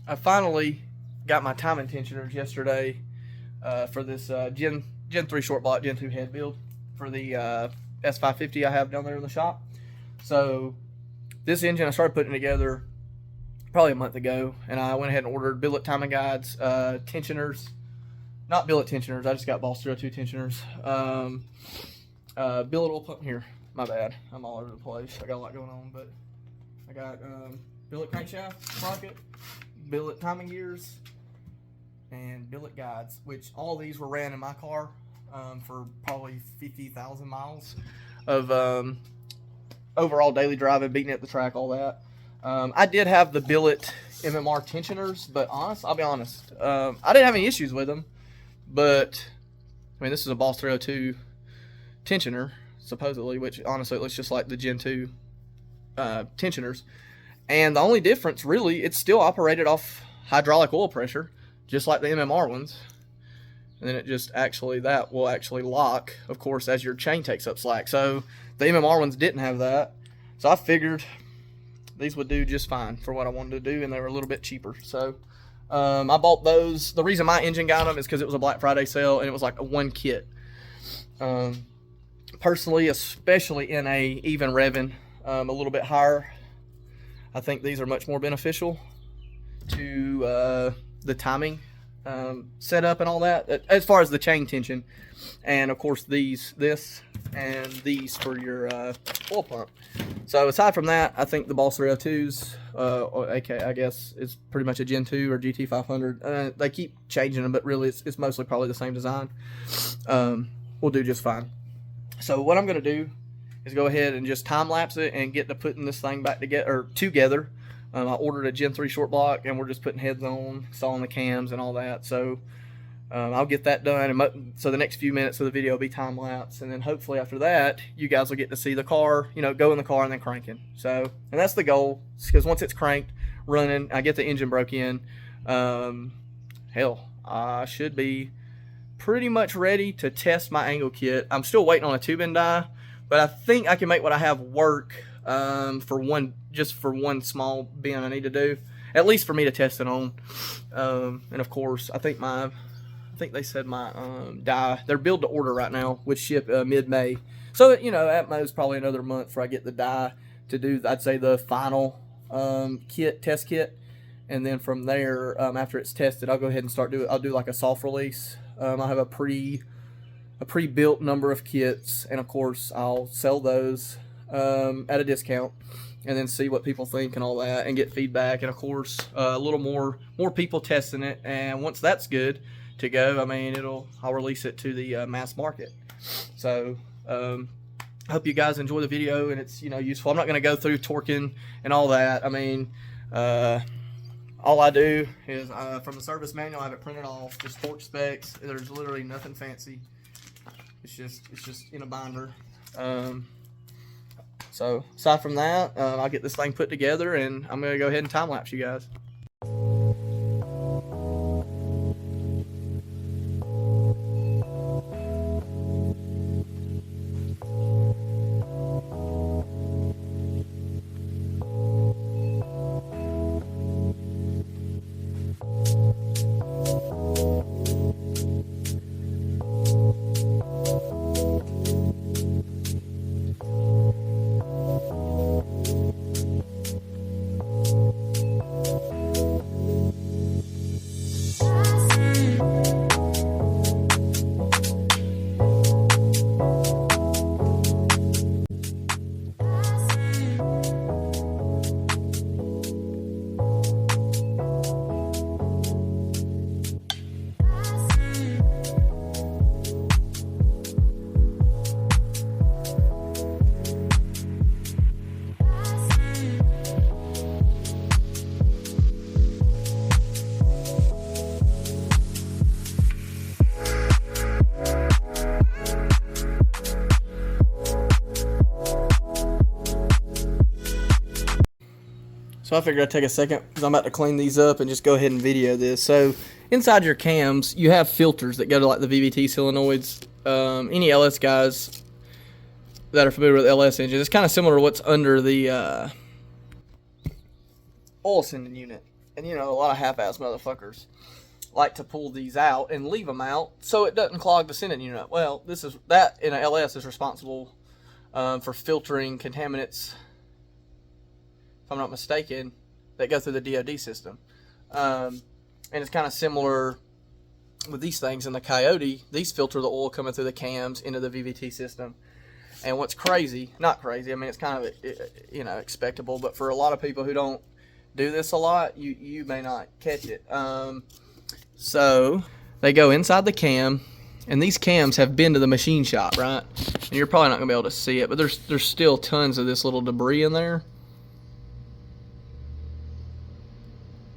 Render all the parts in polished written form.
I finally got my timing tensioners yesterday for this Gen 3 short block, Gen 2 head build for the S550 I have down there in the shop. So this engine I started putting together probably a month ago, and I went ahead and ordered billet timing guides, tensioners, not billet tensioners, I just got Boss 302 tensioners, billet oil pump here, my bad, I'm all over the place, I got a lot going on, but I got billet crankshaft sprocket, billet timing gears, and billet guides, which all these were ran in my car for probably 50,000 miles of overall daily driving, beating at the track, all that. I did have the billet MMR tensioners, but I'll be honest, I didn't have any issues with them. But I mean, this is a Boss 302 tensioner, supposedly, which honestly it looks just like the Gen 2 tensioners. And the only difference, really, it's still operated off hydraulic oil pressure, just like the MMR ones. And then it just that will actually lock, of course, as your chain takes up slack. So the MMR ones didn't have that. So I figured these would do just fine for what I wanted to do, and they were a little bit cheaper. So I bought those. The reason my engine got them is because it was a Black Friday sale, and it was like a one kit. Personally, especially in a even revving, a little bit higher, I think these are much more beneficial to the timing setup and all that, as far as the chain tension, and of course this and these for your oil pump. So aside from that, I think the Boss 302s, aka I guess it's pretty much a Gen 2 or GT 500. They keep changing them, but really it's mostly probably the same design. We'll do just fine. So what I'm going to do is go ahead and just time lapse it and get to putting this thing back together. I ordered a Gen 3 short block, and we're just putting heads on, installing the cams and all that. So I'll get that done, and so the next few minutes of the video will be time lapse, and then hopefully after that you guys will get to see the car, go in the car and then cranking. So, and that's the goal, because once it's cranked, running, I get the engine broke in. Hell, I should be pretty much ready to test my angle kit. I'm still waiting on a tube and die, but I think I can make what I have work for one small bend I need to do, at least for me to test it on. And of course, I think they said my die, they're build to order right now, which ship mid-May. So at most probably another month before I get the die to do, I'd say, the final test kit. And then from there, after it's tested, I'll go ahead and I'll do like a soft release. I'll have a pre-built number of kits, and of course I'll sell those at a discount, and then see what people think and all that, and get feedback, and of course a little more people testing it. And once that's good to go, I mean, I'll release it to the mass market. So I hope you guys enjoy the video and it's useful. I'm not going to go through torquing and all that. I mean, all I do is from the service manual, I have it printed off, just torque specs. There's literally nothing fancy. It's just in a binder. So aside from that, I'll get this thing put together, and I'm going to go ahead and time lapse you guys. So I figured I'd take a second because I'm about to clean these up and just go ahead and video this. So inside your cams, you have filters that go to like the VVT solenoids. Any LS guys that are familiar with LS engines, it's kind of similar to what's under the oil sending unit. And you know, a lot of half-ass motherfuckers like to pull these out and leave them out so it doesn't clog the sending unit. Well, that in a LS is responsible for filtering contaminants, if I'm not mistaken, that go through the DoD system. And it's kind of similar with these things in the KIit. These filter the oil coming through the cams into the VVT system. And what's crazy, not crazy, I mean, it's kind of, you know, expectable, but for a lot of people who don't do this a lot, you may not catch it. So they go inside the cam, and these cams have been to the machine shop, right? And you're probably not gonna be able to see it, but there's still tons of this little debris in there.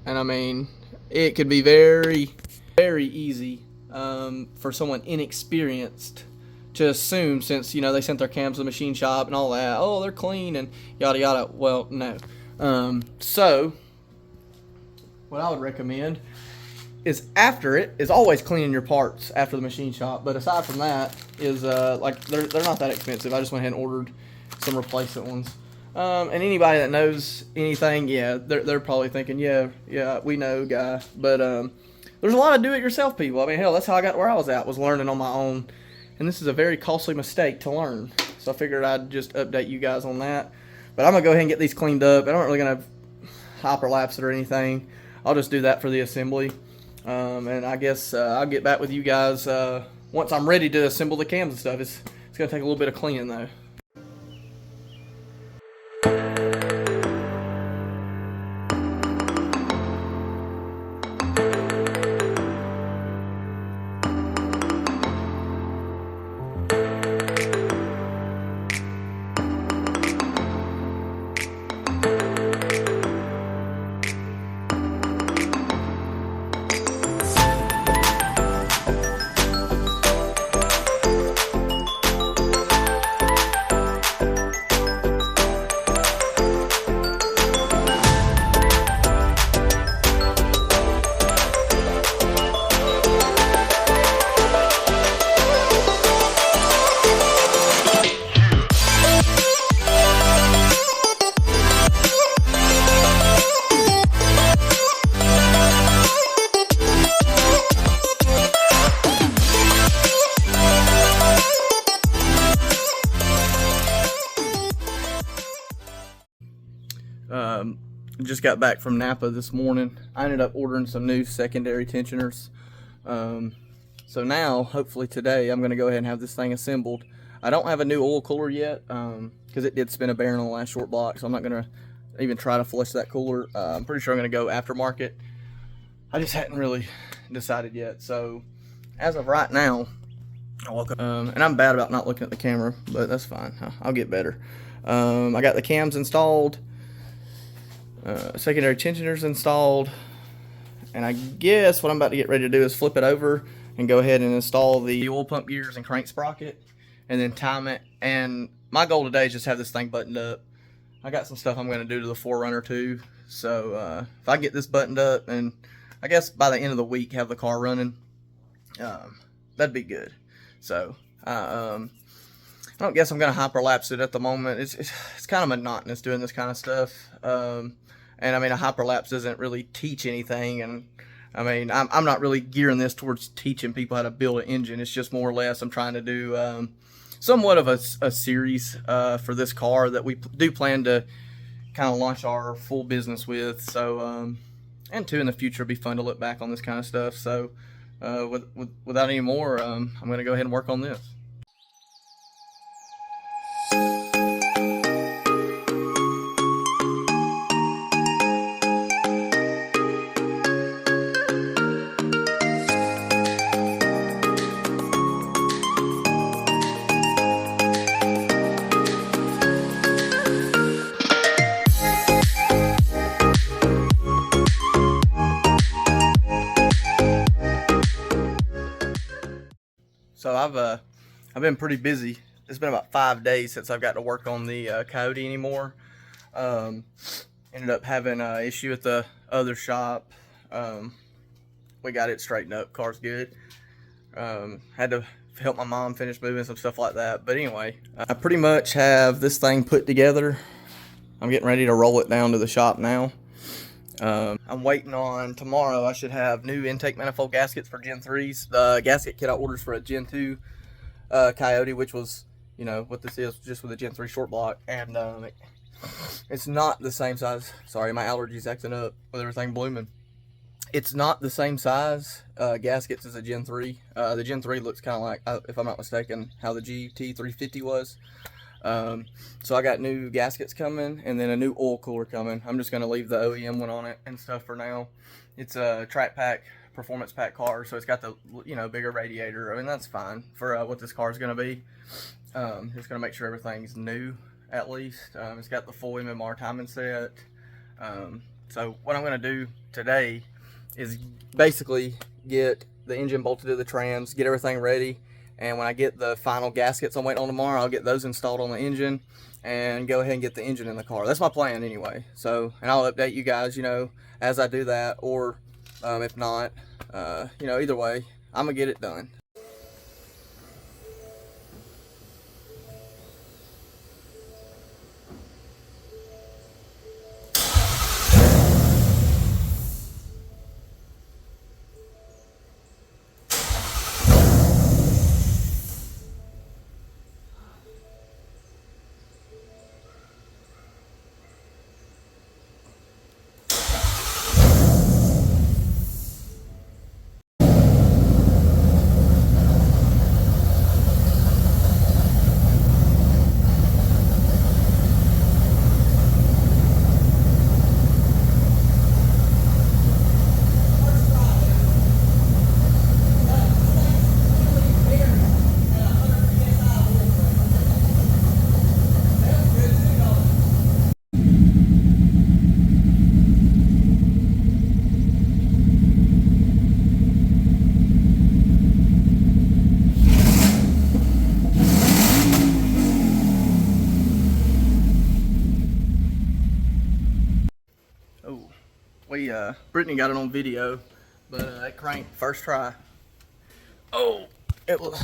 And I mean, it could be very, very easy for someone inexperienced to assume, since, you know, they sent their cams to the machine shop and all that, oh, they're clean and yada yada. Well, no. So what I would recommend is always cleaning your parts after the machine shop. But aside from that, is like they're not that expensive. I just went ahead and ordered some replacement ones. And anybody that knows anything, yeah, they're probably thinking, yeah, we know, guy. But there's a lot of do-it-yourself people. I mean, hell, that's how I got where I was at, was learning on my own. And this is a very costly mistake to learn. So I figured I'd just update you guys on that. But I'm gonna go ahead and get these cleaned up. I'm not really gonna hyperlapse it or anything. I'll just do that for the assembly. And I guess I'll get back with you guys once I'm ready to assemble the cams and stuff. It's gonna take a little bit of cleaning though. Just got back from Napa this morning. I ended up ordering some new secondary tensioners. So now, hopefully today, I'm going to go ahead and have this thing assembled. I don't have a new oil cooler yet because it did spin a bearing on the last short block, so I'm not going to even try to flush that cooler. I'm pretty sure I'm going to go aftermarket. I just hadn't really decided yet. So as of right now, and I'm bad about not looking at the camera, but that's fine. I'll get better. I got the cams installed. Secondary tensioners installed, and I guess what I'm about to get ready to do is flip it over and go ahead and install the oil pump gears and crank sprocket and then time it. And my goal today is just have this thing buttoned up. I got some stuff I'm going to do to the 4Runner too, so if I get this buttoned up, and I guess by the end of the week have the car running, that'd be good. So I don't guess I'm going to hyperlapse it at the moment. It's kind of monotonous doing this kind of stuff. And I mean, a hyperlapse doesn't really teach anything, and I mean, I'm not really gearing this towards teaching people how to build an engine. It's just more or less I'm trying to do somewhat of a series for this car that we do plan to kind of launch our full business with. So, and two, in the future, it'd be fun to look back on this kind of stuff. So, without any more, I'm going to go ahead and work on this. So I've been pretty busy. It's been about 5 days since I've got to work on the KIit anymore. Ended up having an issue at the other shop. We got it straightened up. Car's good. Had to help my mom finish moving some stuff like that. But anyway, I pretty much have this thing put together. I'm getting ready to roll it down to the shop now. I I'm waiting on tomorrow. I should have new intake manifold gaskets for Gen 3s. The gasket kit I ordered for a Gen 2 KIit, which was, you know, what this is, just with a Gen 3 short block. And it's not the same size. Sorry, my allergies acting up with everything blooming. It's not the same size gaskets as a Gen 3. The Gen 3 looks kind of like, if I'm not mistaken, how the GT350 was. So I got new gaskets coming, and then a new oil cooler coming. I'm just going to leave the OEM one on it and stuff for now. It's a track pack, performance pack car, so it's got the, you know, bigger radiator. I mean, that's fine for what this car is going to be. Just going to make sure everything's new, at least. It's got the full MMR timing set. So what I'm going to do today is basically get the engine bolted to the trans, get everything ready, and when I get the final gaskets I'm waiting on tomorrow, I'll get those installed on the engine and go ahead and get the engine in the car. That's my plan anyway. So, and I'll update you guys, you know, as I do that, or if not, you know, either way, I'm gonna get it done. Brittany got it on video, but it cranked first try. Oh, it was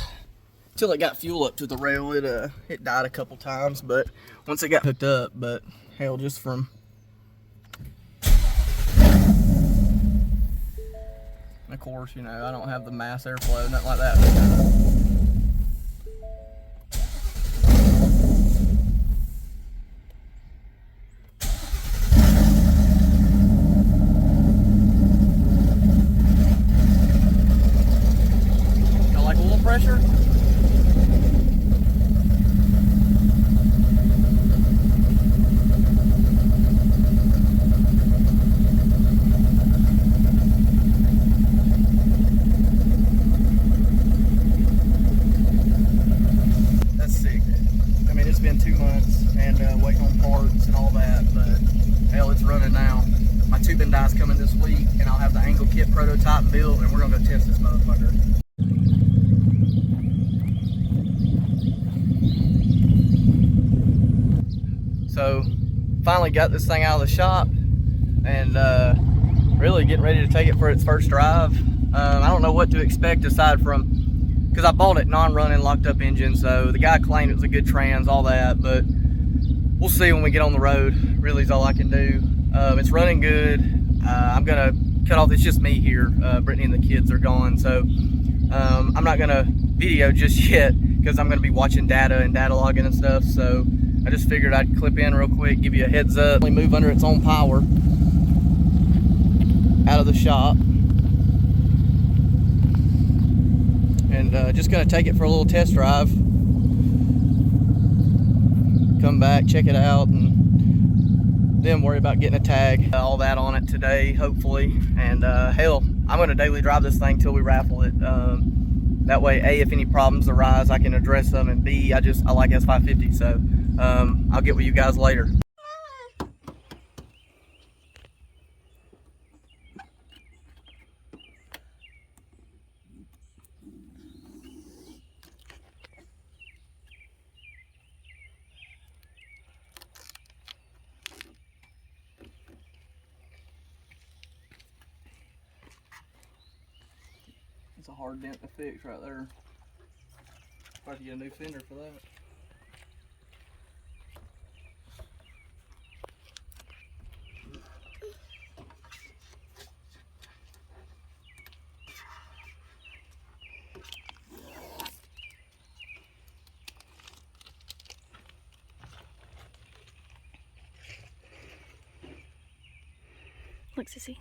till it got fuel up to the rail. It died a couple times, but once it got hooked up, but hell, just from of course, you know, I don't have the mass airflow, nothing like that. Pressure. That's sick. I mean, it's been 2 months and waiting on parts and all that, but hell, it's running now. My tubing die's coming this week, and I'll have the angle kit prototype built, and we're gonna go test this motherfucker. So finally got this thing out of the shop and really getting ready to take it for its first drive. I don't know what to expect aside from, because I bought it non-running locked up engine, so the guy claimed it was a good trans, all that, but we'll see when we get on the road. Really is all I can do. It's running good. I'm gonna cut off, it's just me here. Brittany and the kids are gone, so I'm not gonna video just yet because I'm gonna be watching data and data logging and stuff. So I just figured I'd clip in real quick, give you a heads up. Move under its own power out of the shop. And just gonna take it for a little test drive. Come back, check it out, and then worry about getting a tag. All that on it today, hopefully. And hell, I'm gonna daily drive this thing till we raffle it. That way, A, if any problems arise, I can address them, and B, I like S550, so I'll get with you guys later. It's a hard dent to fix right there. Try to get a new fender for that. Look, Sissy.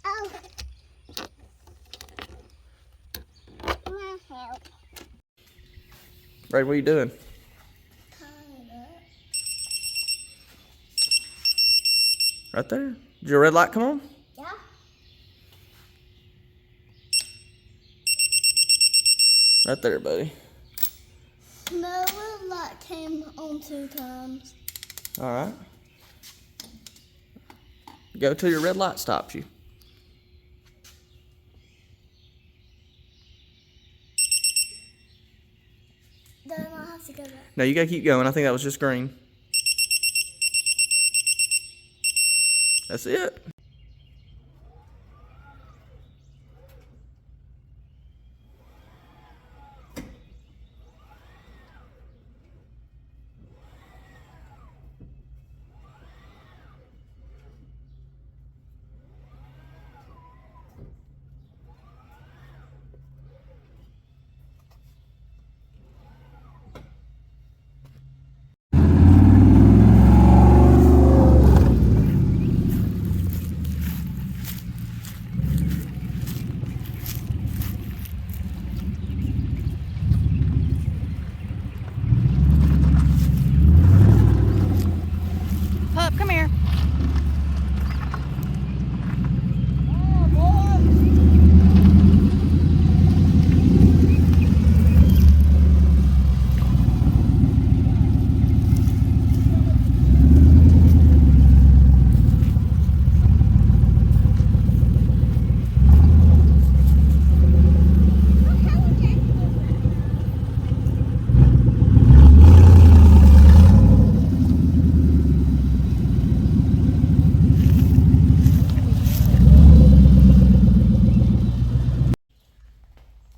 Oh. My help. Ray, what are you doing? Right there. Did your red light come on? Yeah. Right there, buddy. My red light came on 2 times. All right. Go till your red light stops you. Then I'll have to go back. No, you gotta keep going. I think that was just green. That's it. Pup, come here.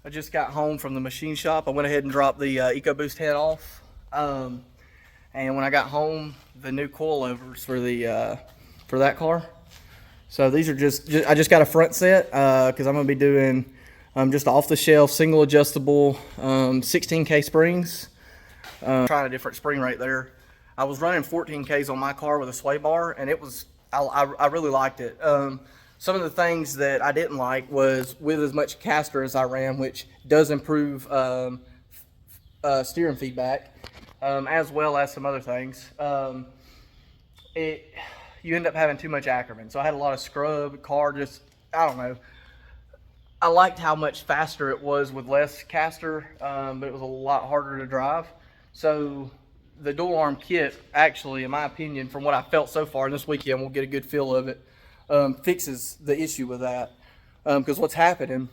I just got home from the machine shop. I went ahead and dropped the EcoBoost head off. And when I got home, the new coilovers for that car. So these are just I just got a front set because I'm going to be doing just off-the-shelf, single adjustable 16K springs. Trying a different spring rate there. I was running 14Ks on my car with a sway bar, and it was I really liked it. Some of the things that I didn't like was with as much caster as I ran, which does improve steering feedback, as well as some other things. You end up having too much Ackerman. So I had a lot of scrub, car just, I don't know. I liked how much faster it was with less caster, but it was a lot harder to drive. So the dual arm kit, actually, in my opinion, from what I felt so far, and this weekend we'll get a good feel of it, fixes the issue with that. Because what's happening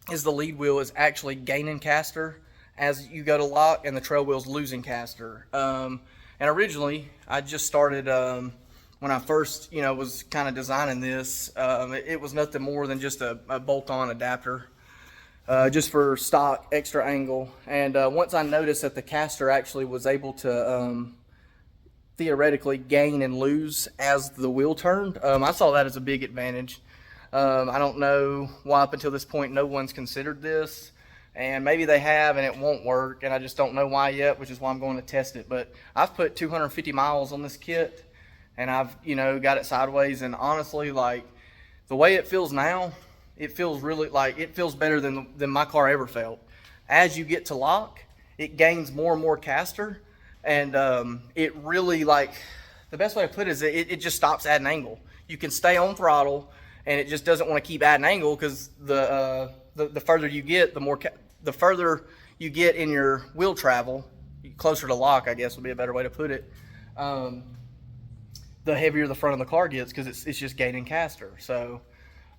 is the lead wheel is actually gaining caster as you go to lock, and the trail wheel's losing caster. And originally, I just started, when I first, was kind of designing this, it was nothing more than just a bolt-on adapter, just for stock extra angle. And once I noticed that the caster actually was able to theoretically gain and lose as the wheel turned, I saw that as a big advantage. I don't know why up until this point no one's considered this, and maybe they have and it won't work, and I just don't know why yet, which is why I'm going to test it. But I've put 250 miles on this kit, and I've got it sideways, and honestly, like, the way it feels now, it feels really like it feels better than my car ever felt. As you get to lock, it gains more and more caster. And it really, like, the best way to put it is it just stops adding angle. You can stay on throttle, and it just doesn't want to keep adding angle, because the further you get, the further you get in your wheel travel, closer to lock, I guess would be a better way to put it, the heavier the front of the car gets, because it's just gaining caster. So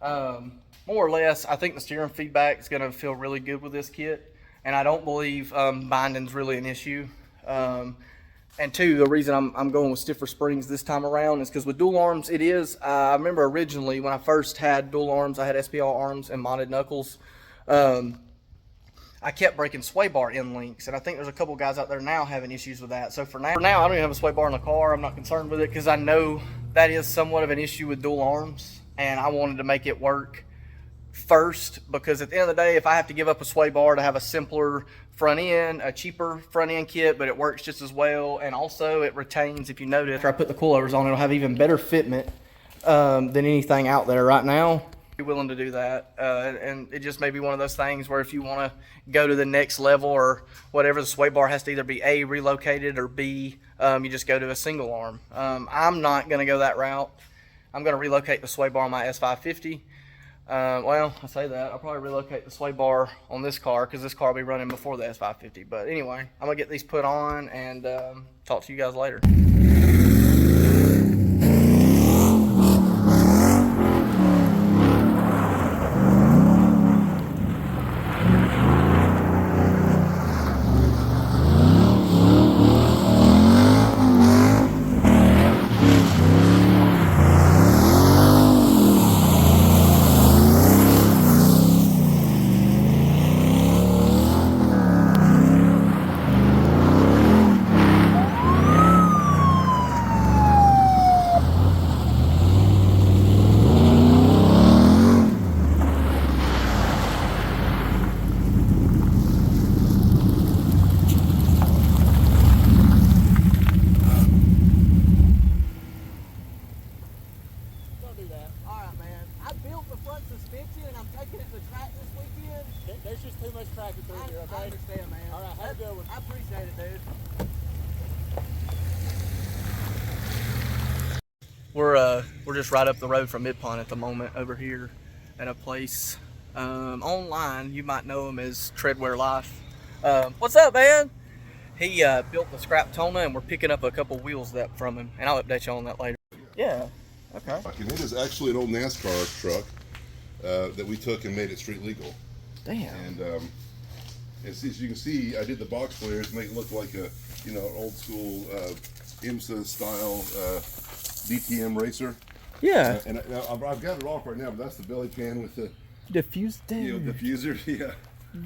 more or less, I think the steering feedback is going to feel really good with this kit, and I don't believe binding's really an issue. And two, the reason I'm going with stiffer springs this time around is because with dual arms, it is, I remember originally when I first had dual arms, I had SPL arms and modded knuckles. I kept breaking sway bar end links, and I think there's a couple guys out there now having issues with that. So for now, I don't even have a sway bar in the car. I'm not concerned with it, because I know that is somewhat of an issue with dual arms, and I wanted to make it work first, because at the end of the day, if I have to give up a sway bar to have a simpler front end, a cheaper front end kit, but it works just as well, and also it retains, if you notice, after I put the coilovers on, it'll have even better fitment than anything out there right now. Be willing to do that, and it just may be one of those things where if you want to go to the next level or whatever, the sway bar has to either be A, relocated, or B, you just go to a single arm. I'm not going to go that route. I'm going to relocate the sway bar on my S550. Well, I say that, I'll probably relocate the sway bar on this car because this car will be running before the S550. But anyway, I'm going to get these put on and talk to you guys later. There's just too much traffic through here, okay? I understand, man. All right, have a good one. I appreciate it, dude. We're just right up the road from Midpond at the moment over here at a place online. You might know him as Treadwear Life. What's up, man? He built the scrap Tona, and we're picking up a couple wheels that from him, and I'll update you on that later. Yeah. Okay. And it is actually an old NASCAR truck that we took and made it street legal. Damn. And as you can see, I did the box flares to make it look like a, you know, old school IMSA style DTM racer. Yeah. And I've got it off right now, but that's the belly pan with the Diffuse, dude. you know, diffuser. Yeah.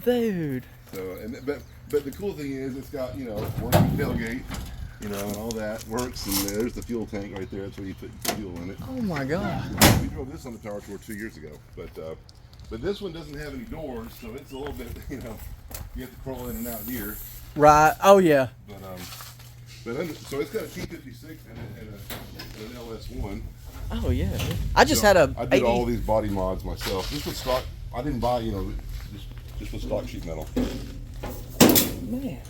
Dude. So but the cool thing is it's got, you know, working tailgate, you know, and all that works. And there's the fuel tank right there. That's where you put fuel in it. Oh my God. We drove this on the Power Tour 2 years ago, but this one doesn't have any doors, so it's a little bit, you know, you have to crawl in and out here. Right. Oh yeah. So it's got a T56 and an LS1. Oh yeah. I just had a. I did all these body mods myself. This was stock. I didn't buy, you know, just with stock sheet metal. Man.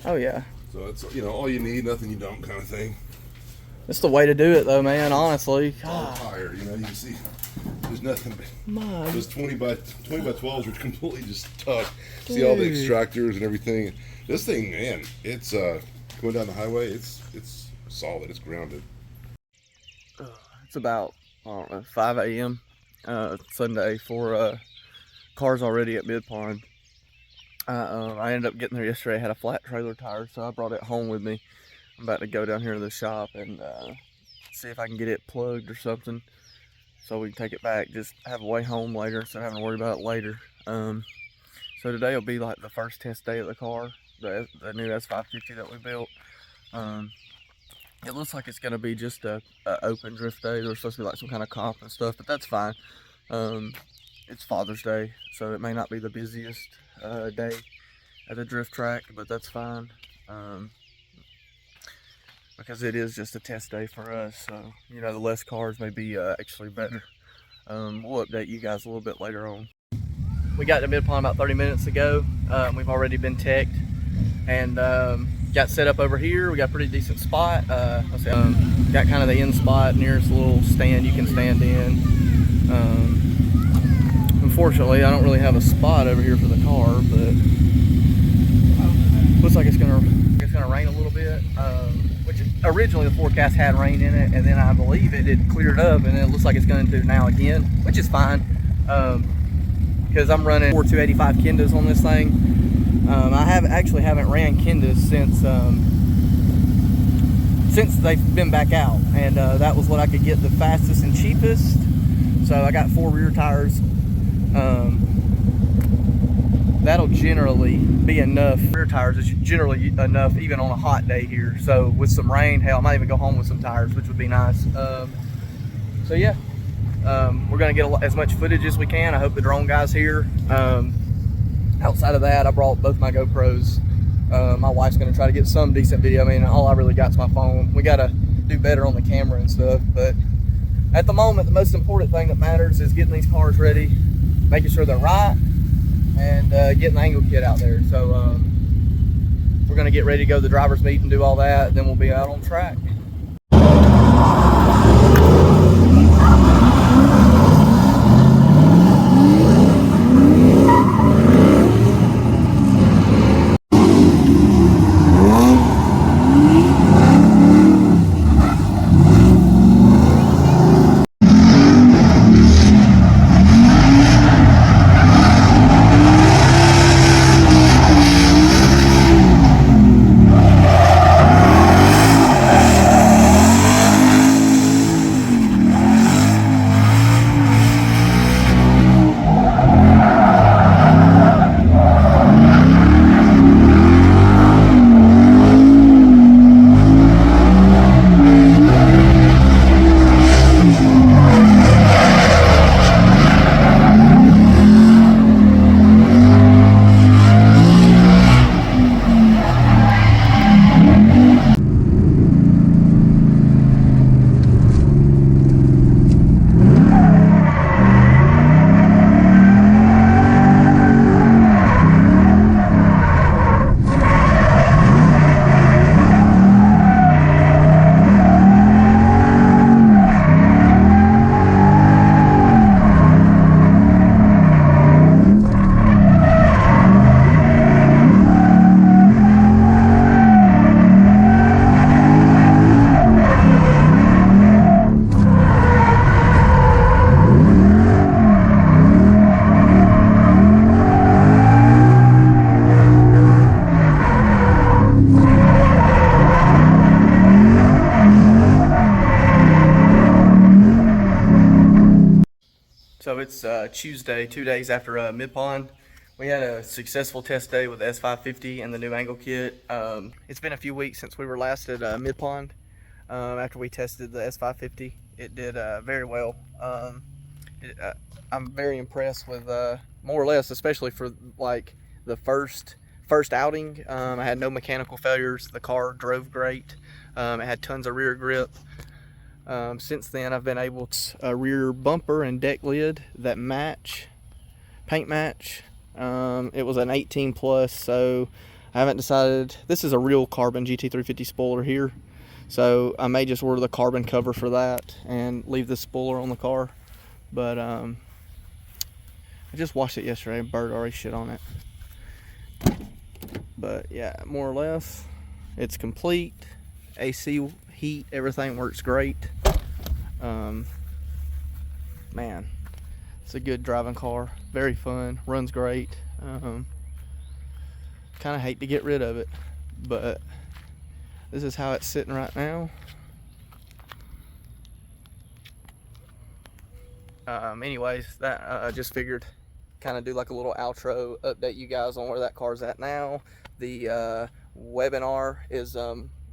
Oh yeah. So it's, you know, all you need, nothing you don't, kind of thing. That's the way to do it, though, man. Honestly. All tire, you know, you can see there's nothing. My. Those 20 by 12s are completely just tucked. See all the extractors and everything. This thing, man, it's going down the highway. It's solid. It's grounded. It's about, I don't know, 5 a.m. Sunday for cars already at Midpond. I ended up getting there yesterday. I had a flat trailer tire, so I brought it home with me. I'm about to go down here to the shop and see if I can get it plugged or something so we can take it back. Just have a way home later instead of having to worry about it later. So today will be like the first test day of the car, the new S550 that we built. It looks like it's going to be just a open drift day. There's supposed to be like some kind of comp and stuff, but that's fine. It's Father's Day, so it may not be the busiest day at the drift track, but that's fine. Because it is just a test day for us, so, you know, the less cars may be actually better. We'll update you guys a little bit later on. We got to Midpond about 30 minutes ago. We've already been teched and got set up over here. We got a pretty decent spot. Let's see, got kind of the end spot, nearest little stand you can stand in. Unfortunately, I don't really have a spot over here for the car, but looks like it's gonna rain a little bit. Which originally the forecast had rain in it, and then I believe it cleared up, and it looks like it's going to now again, which is fine. Because I'm running 285 Kendas on this thing. I haven't ran Kendas since they've been back out, and that was what I could get the fastest and cheapest. So I got 4 rear tires. That'll generally be enough. Rear tires is generally enough even on a hot day here. So with some rain, hell, I might even go home with some tires, which would be nice. So yeah, we're gonna get as much footage as we can. I hope the drone guy's here. Outside of that, I brought both my GoPros. My wife's gonna try to get some decent video. I mean, all I really got's my phone. We gotta do better on the camera and stuff, but at the moment, the most important thing that matters is getting these cars ready, making sure they're right, and getting the angle kit out there. So we're going to get ready to go to the driver's meet and do all that, then we'll be out on track. So it's Tuesday, 2 days after Midpond. We had a successful test day with the S550 and the new angle kit. It's been a few weeks since we were last at Midpond. After we tested the S550, it did very well. I'm very impressed with more or less, especially for like the first outing. I had no mechanical failures. The car drove great. It had tons of rear grip. Since then, I've been able to a rear bumper and deck lid that match, paint match. It was an 18 plus, so I haven't decided. This is a real carbon GT350 spoiler here, so I may just order the carbon cover for that and leave the spoiler on the car. But I just washed it yesterday. Bird already shit on it. But yeah, more or less, it's complete. AC, heat, everything works great. Man, it's a good driving car, very fun, runs great. Kind of hate to get rid of it, but this is how it's sitting right now. Anyways, that I just figured kind of do like a little outro, update you guys on where that car's at now. The webinar is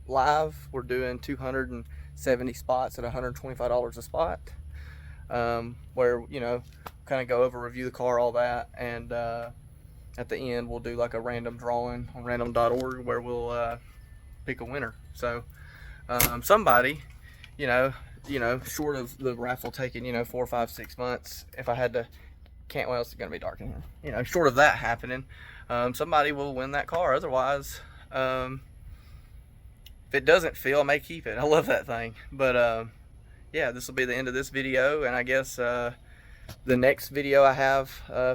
live. We're doing 270 spots at $125 a spot, where, you know, kind of go over, review the car, all that, and at the end we'll do like a random drawing on random.org where we'll pick a winner. So somebody, you know, short of the raffle taking, 4, 5, 6 months, if I had to, well, it's gonna be dark in here, short of that happening, somebody will win that car. Otherwise, if it doesn't feel, I may keep it. I love that thing. But yeah, this will be the end of this video, and I guess the next video I have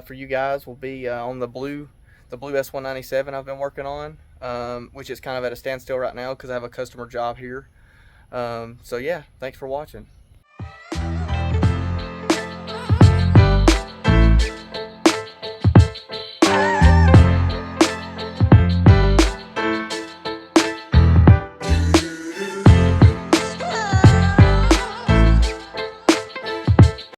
for you guys will be on the blue S197 I've been working on, which is kind of at a standstill right now because I have a customer job here. So yeah, thanks for watching.